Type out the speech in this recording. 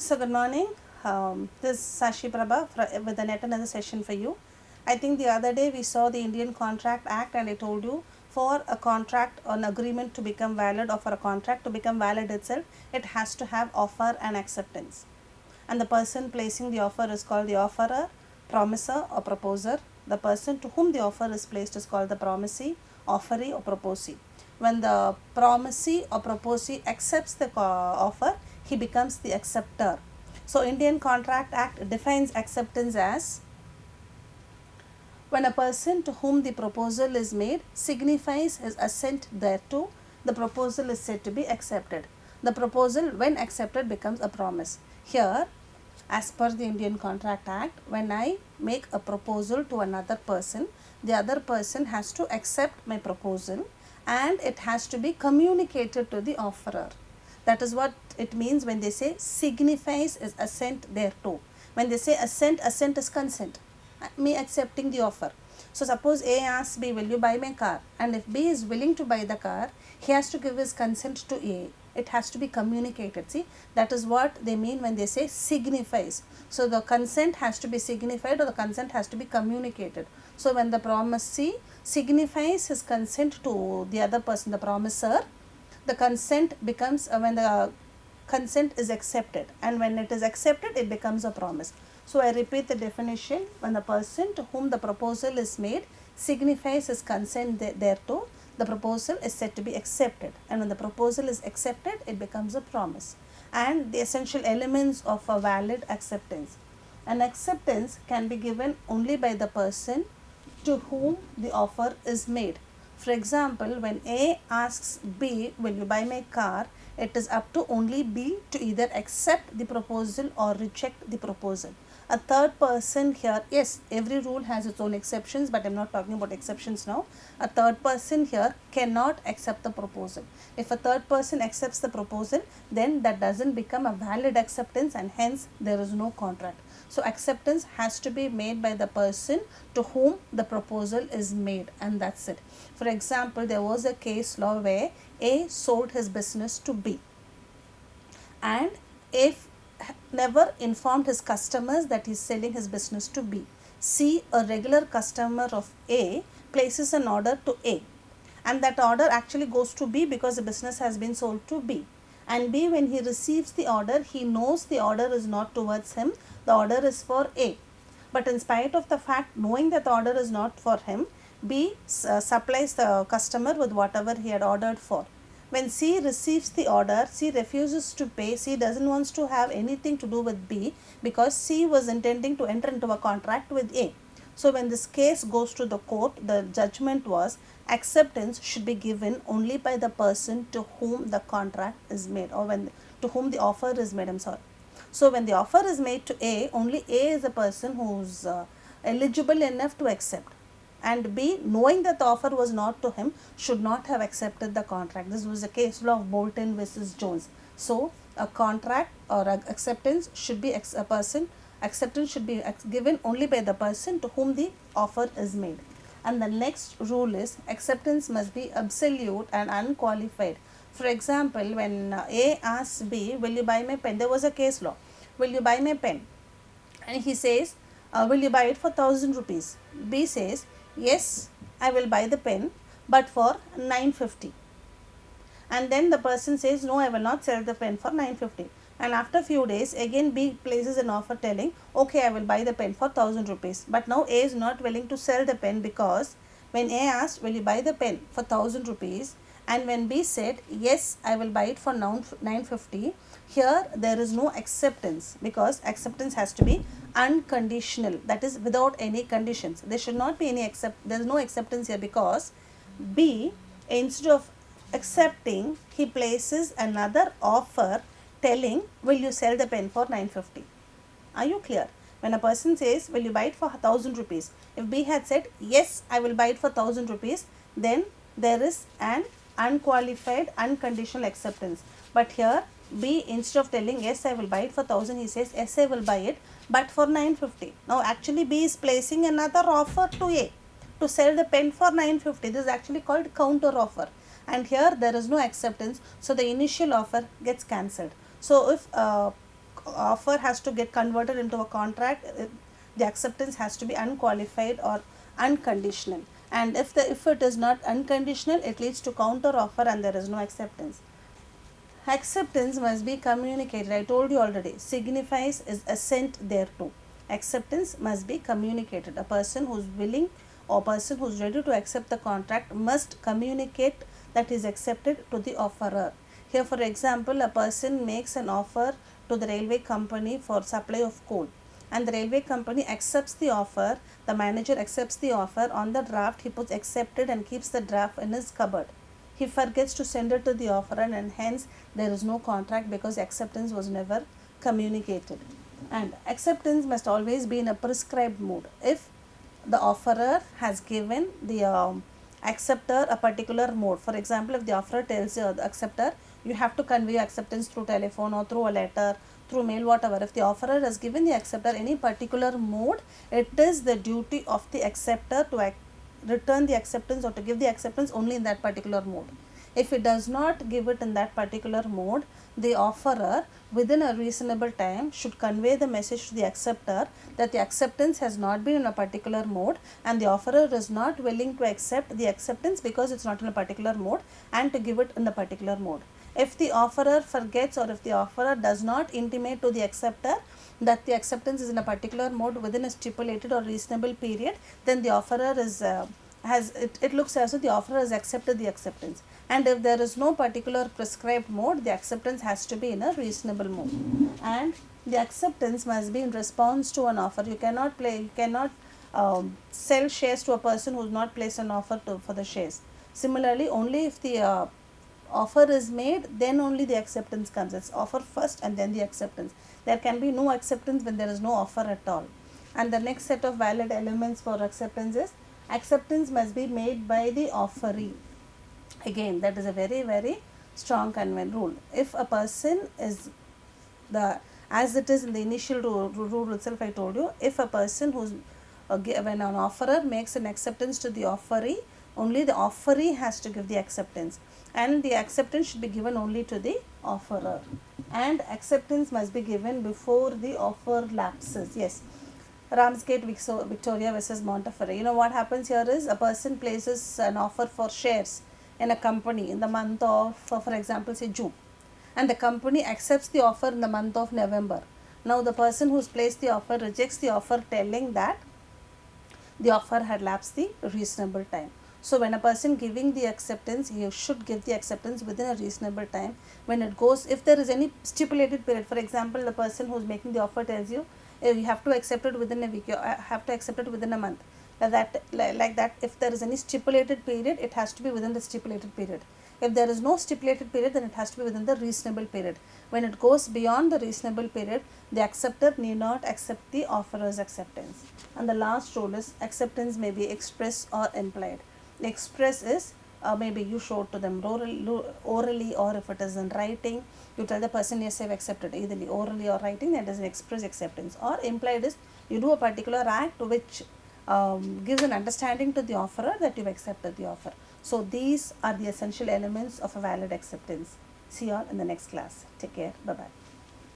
So good morning. This is Sashi Prabha with another session for you. I think the other day we saw the Indian Contract Act, and I told you for a contract or an agreement to become valid, or for a contract to become valid itself, it has to have offer and acceptance. And the person placing the offer is called the offerer, promiser or proposer. The person to whom the offer is placed is called the promisee, offeree or proposee. When the promisee or proposee accepts the offer, he becomes the acceptor. So Indian Contract Act defines acceptance as when a person to whom the proposal is made signifies his assent thereto, the proposal is said to be accepted. The proposal, when accepted, becomes a promise. Here, as per the Indian Contract Act, when I make a proposal to another person, the other person has to accept my proposal and it has to be communicated to the offerer. That is what it means when they say signifies is assent thereto. When they say assent, assent is consent, me accepting the offer. So suppose A asks B, will you buy my car? And if B is willing to buy the car, he has to give his consent to A. It has to be communicated. See, that is what they mean when they say signifies. So the consent has to be signified, or the consent has to be communicated. So when the promisee signifies his consent to the other person, the promiser, the consent becomes when the consent is accepted, and when it is accepted, it becomes a promise. So I repeat the definition: when the person to whom the proposal is made signifies his consent thereto, the proposal is said to be accepted, and when the proposal is accepted, it becomes a promise. And the essential elements of a valid acceptance: an acceptance can be given only by the person to whom the offer is made. For example, when A asks B, will you buy my car? It is up to only B to either accept the proposal or reject the proposal. A third person here, yes, every rule has its own exceptions, but I am not talking about exceptions now. A third person here cannot accept the proposal. If a third person accepts the proposal, then that doesn't become a valid acceptance, and hence there is no contract. So acceptance has to be made by the person to whom the proposal is made, and that's it. For example, there was a case law where A sold his business to B, and if never informed his customers that he is selling his business to B. C, a regular customer of A, places an order to A, and that order actually goes to B because the business has been sold to B. And B, when he receives the order, he knows the order is not towards him, the order is for A. But in spite of the fact, knowing that the order is not for him, B supplies the customer with whatever he had ordered for. When C receives the order, C refuses to pay. C doesn't want to have anything to do with B because C was intending to enter into a contract with A. So when this case goes to the court, the judgment was acceptance should be given only by the person to whom the contract is made, or to whom the offer is made. So when the offer is made to A, only A is the person who's eligible enough to accept, and B, knowing that the offer was not to him, should not have accepted the contract. This was a case law of Bolton versus Jones. So a contract or acceptance should be acceptance should be given only by the person to whom the offer is made. And the next rule is acceptance must be absolute and unqualified. For example, when A asks B, will you buy my pen? There was a case law. Will you buy my pen? And he says, will you buy it for 1,000 rupees? B says, yes, I will buy the pen, but for 950. And then the person says, no, I will not sell the pen for 950. And after few days, again B places an offer telling, okay, I will buy the pen for 1,000 rupees. But now A is not willing to sell the pen, because when A asked, will you buy the pen for 1,000 rupees? And when B said, yes, I will buy it for 950, here there is no acceptance, because acceptance has to be unconditional, that is without any conditions. There should not be any there is no acceptance here, because B, instead of accepting, he places another offer telling, will you sell the pen for 950? Are you clear? When a person says, will you buy it for 1,000 rupees? If B had said, yes, I will buy it for 1,000 rupees, then there is an unqualified, unconditional acceptance. But here, B, instead of telling, yes, I will buy it for 1,000, he says, yes, I will buy it, but for 950. Now, actually, B is placing another offer to A to sell the pen for 950. This is actually called counter offer. And here, there is no acceptance. So, the initial offer gets cancelled. So, if offer has to get converted into a contract, the acceptance has to be unqualified or unconditional. And if it is not unconditional, it leads to counter offer and there is no acceptance. Acceptance must be communicated. I told you already. Signifies is assent thereto. Acceptance must be communicated. A person who is willing or person who is ready to accept the contract must communicate that is accepted to the offerer. Here, for example, a person makes an offer to the railway company for supply of coal, and the railway company accepts the offer. The manager accepts the offer. On the draft, he puts accepted and keeps the draft in his cupboard. He forgets to send it to the offerer, and hence there is no contract because acceptance was never communicated. And acceptance must always be in a prescribed mode. If the offerer has given the acceptor a particular mode, for example, if the offerer tells the acceptor, you have to convey acceptance through telephone or through a letter, through mail, whatever. If the offerer has given the acceptor any particular mode, it is the duty of the acceptor to return the acceptance or to give the acceptance only in that particular mode. If it does not give it in that particular mode, the offerer within a reasonable time should convey the message to the acceptor that the acceptance has not been in a particular mode and the offerer is not willing to accept the acceptance because it's not in a particular mode, and to give it in the particular mode. If the offerer forgets or if the offerer does not intimate to the acceptor that the acceptance is in a particular mode within a stipulated or reasonable period, then the offerer is it looks as if the offerer has accepted the acceptance. And if there is no particular prescribed mode, the acceptance has to be in a reasonable mode. And the acceptance must be in response to an offer. You cannot sell shares to a person who has not placed an offer for the shares. Similarly, only if the offer is made, then only the acceptance comes. It's offer first and then the acceptance. There can be no acceptance when there is no offer at all. And the next set of valid elements for acceptance is acceptance must be made by the offeree. Again, that is a very, very strong rule. If a person is as it is in the initial rule itself, I told you, if a person who's when an offerer makes an acceptance to the offeree, only the offeree has to give the acceptance, and the acceptance should be given only to the offerer, and acceptance must be given before the offer lapses. Yes, Ramsgate Victoria versus Montefiore. You know what happens here is a person places an offer for shares in a company in the month of, for example, say June, and the company accepts the offer in the month of November. Now the person who's placed the offer rejects the offer, telling that the offer had lapsed the reasonable time. So when a person giving the acceptance, he should give the acceptance within a reasonable time. When it goes, if there is any stipulated period, for example, the person who's making the offer tells you, you have to accept it within a week, you have to accept it within a month. Like that, if there is any stipulated period, it has to be within the stipulated period. If there is no stipulated period, then it has to be within the reasonable period. When it goes beyond the reasonable period, the acceptor need not accept the offerer's acceptance. And the last rule is acceptance may be express or implied. Express is maybe you show to them orally, or if it is in writing, you tell the person, yes, I have accepted, either orally or writing, that is an express acceptance. Or implied is you do a particular act which gives an understanding to the offerer that you have accepted the offer. So these are the essential elements of a valid acceptance. See you all in the next class. Take care. Bye-bye.